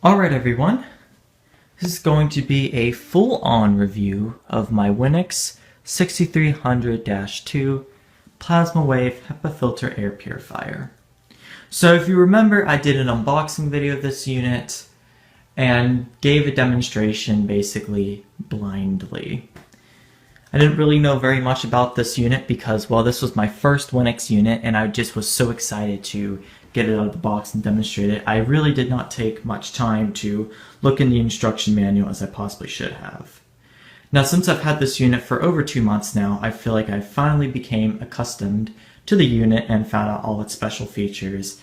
Alright everyone, this is going to be a full-on review of my Winix 6300-2 PlasmaWave HEPA filter air purifier. So if you remember, I did an unboxing video of this unit and gave a demonstration basically blindly. I didn't really know very much about this unit because, well, this was my first Winix unit and I just was so excited to get it out of the box and demonstrate it. I really did not take much time to look in the instruction manual as I possibly should have. Now, since I've had this unit for over 2 months now, I feel like I finally became accustomed to the unit and found out all its special features.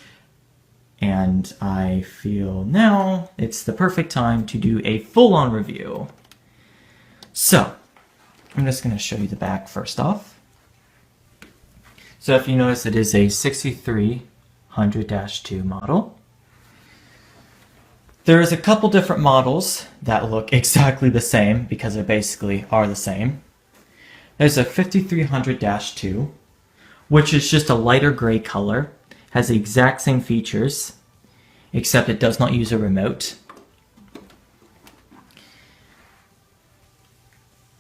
And I feel now it's the perfect time to do a full-on review. So, I'm just going to show you the back first off. So if you notice, it is a 6300-2 model. There's a couple different models that look exactly the same because they basically are the same. There's a 5300-2, which is just a lighter gray color, has the exact same features, except it does not use a remote.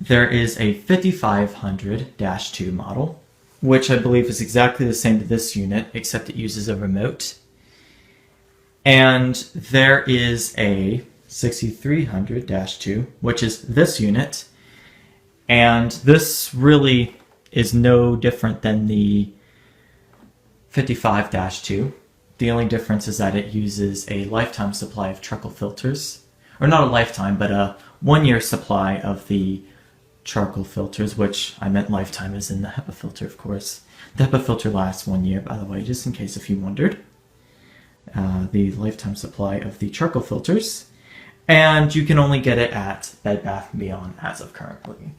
There is a 5500-2 model, which I believe is exactly the same to this unit, except it uses a remote. And there is a 6300-2, which is this unit, and this really is no different than the 55-2. The only difference is that it uses a lifetime supply of charcoal filters, or not a lifetime, but a 1-year supply of the charcoal filters, which I meant lifetime as in the HEPA filter, of course. The HEPA filter lasts 1 year, by the way, just in case if you wondered. The lifetime supply of the charcoal filters, and you can only get it at Bed Bath & Beyond as of currently.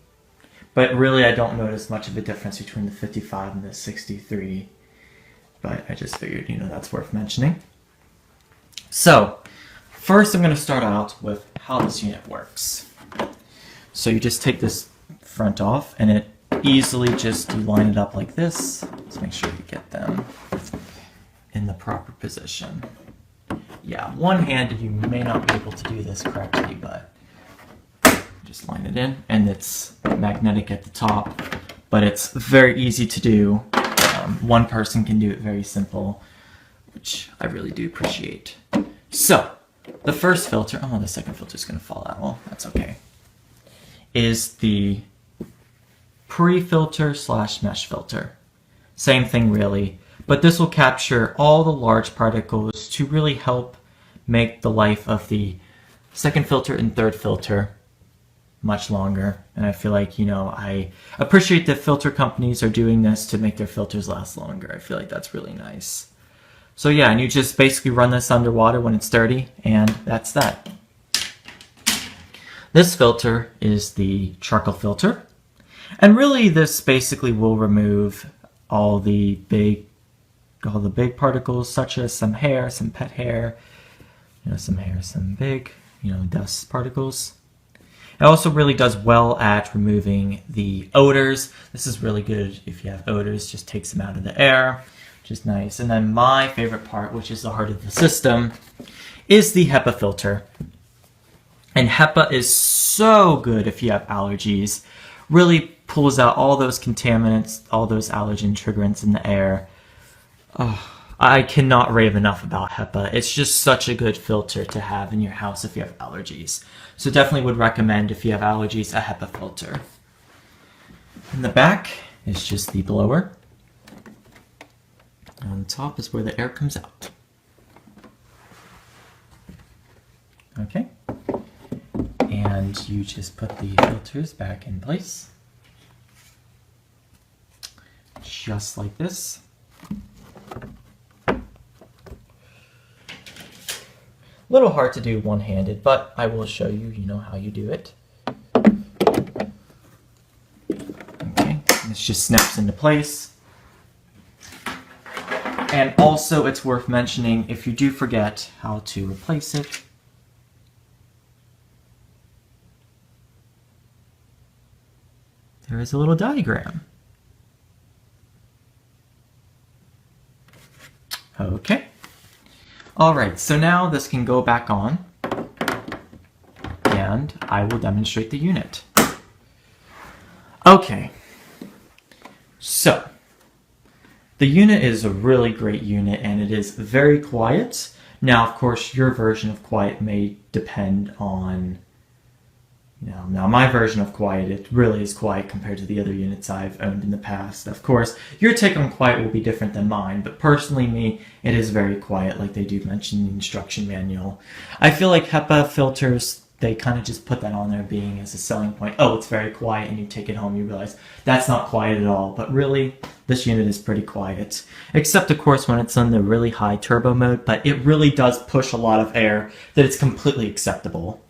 But really, I don't notice much of a difference between the 55 and the 63, but I just figured, that's worth mentioning. So, first I'm going to start out with how this unit works. So you just take this front off, and it easily just, you line it up like this. Let's make sure you get them in the proper position. Yeah, one-handed you may not be able to do this correctly, but just line it in, and it's magnetic at the top, but it's very easy to do. One person can do it very simple, which I really do appreciate. So, the first filter, oh, the second filter is going to fall out, well, that's okay, is the pre-filter / mesh filter. Same thing really, but this will capture all the large particles to really help make the life of the second filter and third filter much longer. And I feel like, I appreciate that filter companies are doing this to make their filters last longer. I feel like that's really nice. So yeah, and you just basically run this underwater when it's dirty, and that's that. This filter is the charcoal filter, and really this basically will remove all the big particles, such as some hair, some pet hair, some hair, some big, dust particles. It also really does well at removing the odors. This is really good if you have odors, just takes them out of the air, which is nice. And then my favorite part, which is the heart of the system, is the HEPA filter. And HEPA is so good if you have allergies. Really pulls out all those contaminants, all those allergen triggerants in the air. Oh, I cannot rave enough about HEPA. It's just such a good filter to have in your house if you have allergies. So definitely would recommend, if you have allergies, a HEPA filter. In the back is just the blower. On the top is where the air comes out. Okay. And you just put the filters back in place. Just like this. A little hard to do one-handed, but I will show you, how you do it. Okay, this just snaps into place. And also, it's worth mentioning, if you do forget how to replace it, there is a little diagram. Okay. Alright, so now this can go back on. and I will demonstrate the unit. Okay, so the unit is a really great unit and it is very quiet. Now, of course, your version of quiet may depend on, now my version of quiet, it really is quiet compared to the other units I've owned in the past. Of course, your take on quiet will be different than mine, but personally me, it is very quiet, like they do mention in the instruction manual. I feel like HEPA filters, they kind of just put that on there being as a selling point. Oh, it's very quiet, and you take it home, you realize that's not quiet at all. But really, this unit is pretty quiet. Except, of course, when it's on the really high turbo mode, but it really does push a lot of air that it's completely acceptable.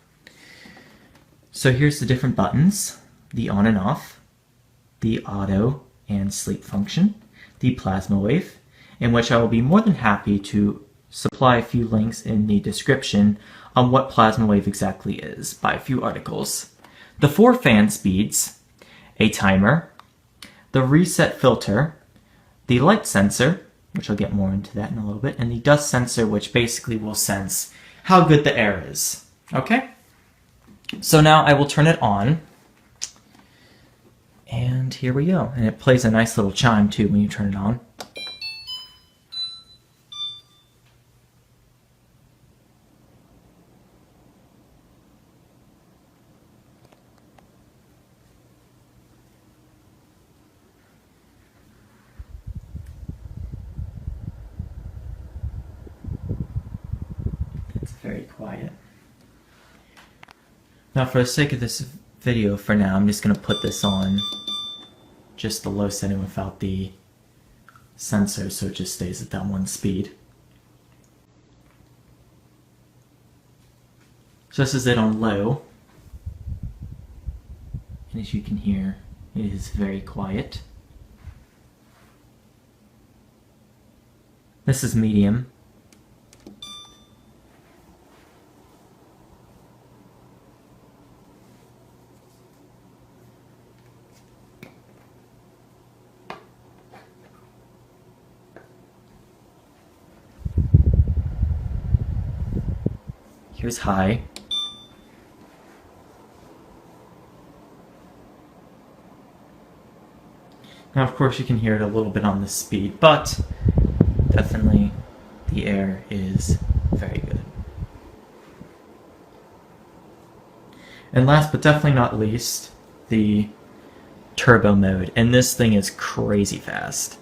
So here's the different buttons, the on and off, the auto and sleep function, the PlasmaWave, in which I will be more than happy to supply a few links in the description on what PlasmaWave exactly is by a few articles. The 4 fan speeds, a timer, the reset filter, the light sensor, which I'll get more into that in a little bit, and the dust sensor, which basically will sense how good the air is. Okay? So now I will turn it on, and here we go. And it plays a nice little chime too when you turn it on. It's very quiet. Now, for the sake of this video for now, I'm just going to put this on just the low setting without the sensor, so it just stays at that one speed. So this is it on low, and as you can hear, it is very quiet. This is medium. Here's high. Now, of course, you can hear it a little bit on this speed, but definitely the air is very good. And last but definitely not least, the turbo mode. And this thing is crazy fast.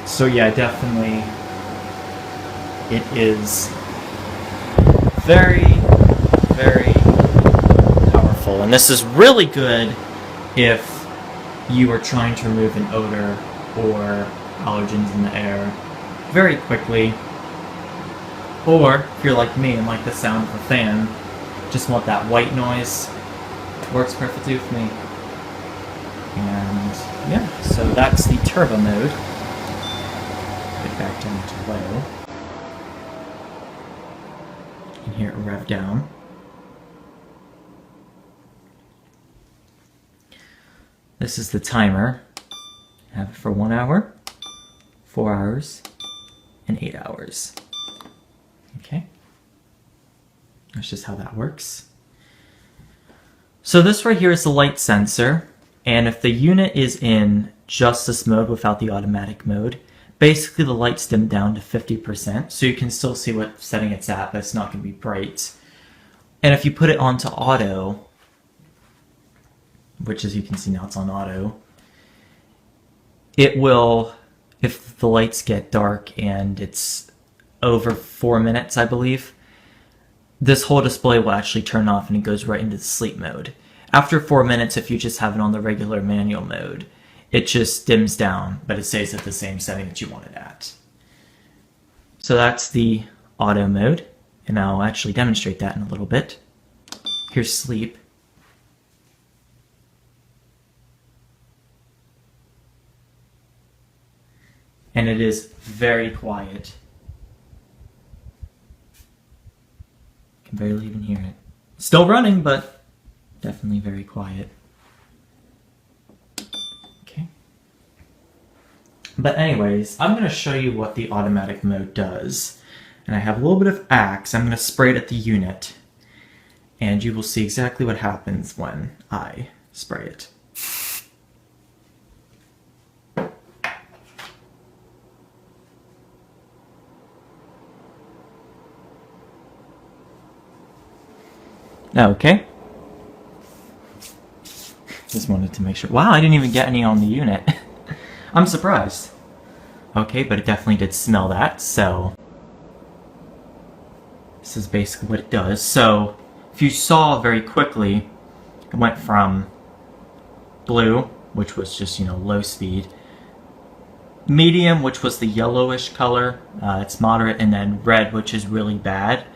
So yeah, definitely it is very, very powerful. And this is really good if you are trying to remove an odor or allergens in the air very quickly. Or if you're like me and like the sound of a fan, just want that white noise, works perfectly with me. And yeah, so that's the turbo mode. Back down to low. You can hear it rev down. This is the timer. I have it for 1 hour, 4 hours, and 8 hours. Okay. That's just how that works. So this right here is the light sensor, and if the unit is in just this mode without the automatic mode, basically the lights dim down to 50%, so you can still see what setting it's at, but it's not going to be bright. And if you put it onto auto, which as you can see now it's on auto, it will, if the lights get dark and it's over 4 minutes, I believe, this whole display will actually turn off and it goes right into the sleep mode. After 4 minutes, if you just have it on the regular manual mode, it just dims down, but it stays at the same setting that you want it at. So that's the auto mode, and I'll actually demonstrate that in a little bit. hear sleep. And it is very quiet. I can barely even hear it. Still running, but definitely very quiet. Okay. But anyways, I'm going to show you what the automatic mode does. And I have a little bit of Axe. I'm going to spray it at the unit. And you will see exactly what happens when I spray it. Okay. Just wanted to make sure. Wow, I didn't even get any on the unit. I'm surprised. Okay, but it definitely did smell that, so this is basically what it does. So if you saw very quickly, it went from blue, which was just, low speed, medium, which was the yellowish color, it's moderate, and then red, which is really bad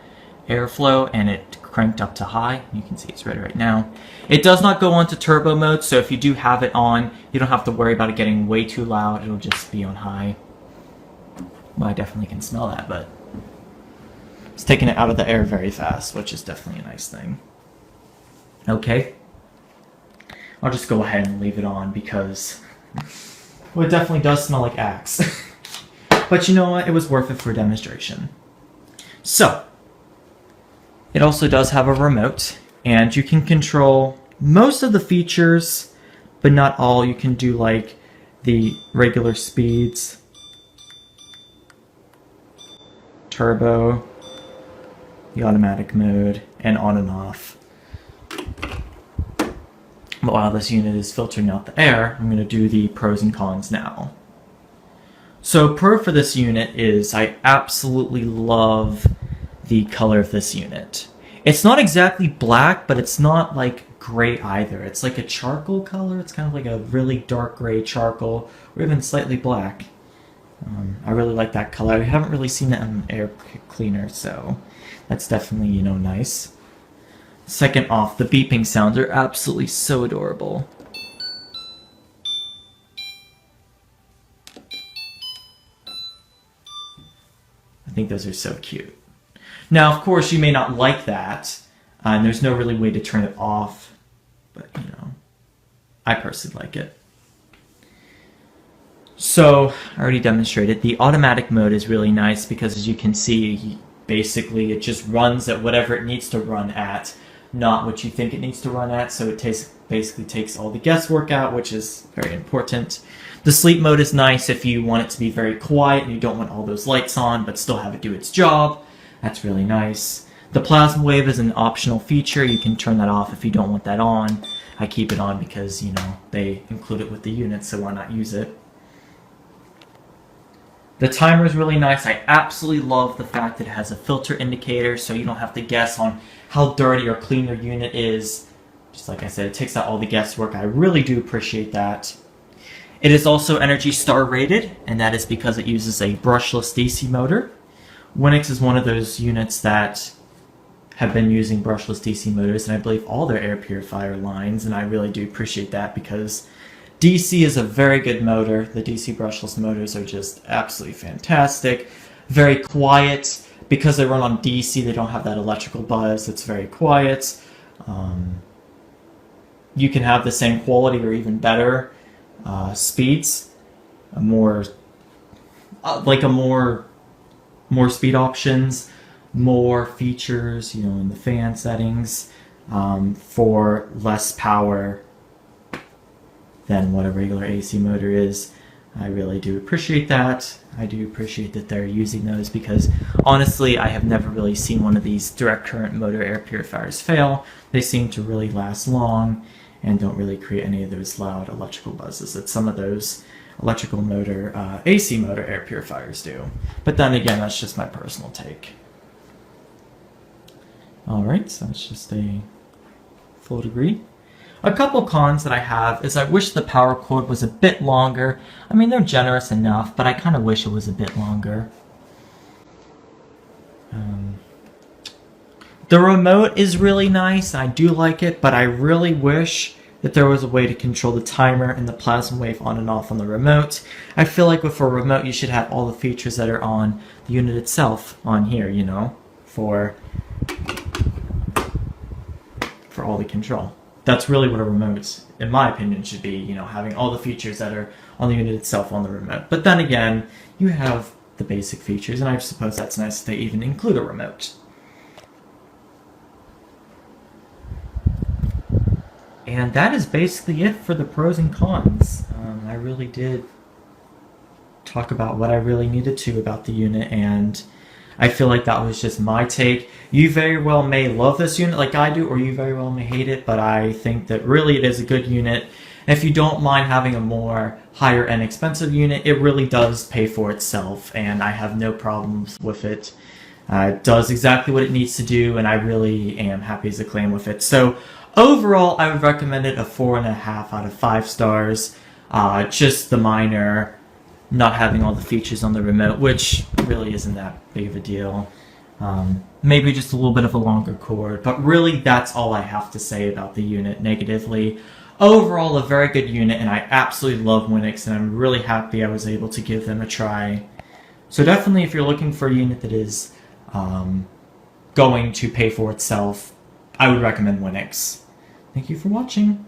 airflow, and it cranked up to high. You can see it's red right now. It does not go onto turbo mode, so if you do have it on, you don't have to worry about it getting way too loud. It'll just be on high. Well, I definitely can smell that, but it's taking it out of the air very fast, which is definitely a nice thing. Okay. I'll just go ahead and leave it on because, well, it definitely does smell like Axe. But you know what? It was worth it for a demonstration. So, it also does have a remote, and you can control most of the features, but not all. You can do like the regular speeds, turbo, the automatic mode, and on and off. But while this unit is filtering out the air, I'm going to do the pros and cons now. So pro for this unit is I absolutely love the color of this unit. It's not exactly black, but it's not like gray either. It's like a charcoal color. It's kind of like a really dark gray charcoal, or even slightly black. I really like that color. I haven't really seen it in an air cleaner, so that's definitely, nice. Second off, the beeping sounds are absolutely so adorable. I think those are so cute. Now, of course, you may not like that, and there's no really way to turn it off, but, I personally like it. So, I already demonstrated. The automatic mode is really nice because, as you can see, basically it just runs at whatever it needs to run at, not what you think it needs to run at, so it basically takes all the guesswork out, which is very important. The sleep mode is nice if you want it to be very quiet and you don't want all those lights on, but still have it do its job. That's really nice. The PlasmaWave is an optional feature. You can turn that off if you don't want that on. I keep it on because, they include it with the unit, so why not use it? The timer is really nice. I absolutely love the fact that it has a filter indicator, so you don't have to guess on how dirty or clean your unit is. Just like I said, it takes out all the guesswork. I really do appreciate that. It is also Energy Star rated, and that is because it uses a brushless DC motor. Winix is one of those units that have been using brushless DC motors, and I believe all their air purifier lines, and I really do appreciate that because DC is a very good motor. The DC brushless motors are just absolutely fantastic. Very quiet. Because they run on DC, they don't have that electrical buzz. It's very quiet. You can have the same quality or even better speeds. More speed options, more features, in the fan settings, for less power than what a regular AC motor is. I really do appreciate that. I do appreciate that they're using those because honestly, I have never really seen one of these direct current motor air purifiers fail. They seem to really last long and don't really create any of those loud electrical buzzes that some of those electrical motor, AC motor air purifiers do. But then again, that's just my personal take. Alright, so it's just a full degree. A couple cons that I have is I wish the power cord was a bit longer. I mean, they're generous enough, but I kind of wish it was a bit longer. The remote is really nice. I do like it, but I really wish that there was a way to control the timer and the PlasmaWave on and off on the remote. I feel like with a remote, you should have all the features that are on the unit itself on here, you know, for all the control. That's really what a remote, in my opinion, should be, you know, having all the features that are on the unit itself on the remote. But then again, you have the basic features, and I suppose that's nice that they even include a remote. And that is basically it for the pros and cons. I really did talk about what I really needed to about the unit, and I feel like that was just my take. You very well may love this unit like I do, or you very well may hate it, but I think that really it is a good unit. And if you don't mind having a more higher and expensive unit, it really does pay for itself, and I have no problems with it. It does exactly what it needs to do, and I really am happy as a clan with it. So overall, I would recommend it a 4.5 out of 5 stars. Just the minor not having all the features on the remote, which really isn't that big of a deal. Maybe just a little bit of a longer cord, but really that's all I have to say about the unit negatively. Overall, a very good unit, and I absolutely love Winix, and I'm really happy I was able to give them a try. So definitely, if you're looking for a unit that is going to pay for itself, I would recommend Winix. Thank you for watching.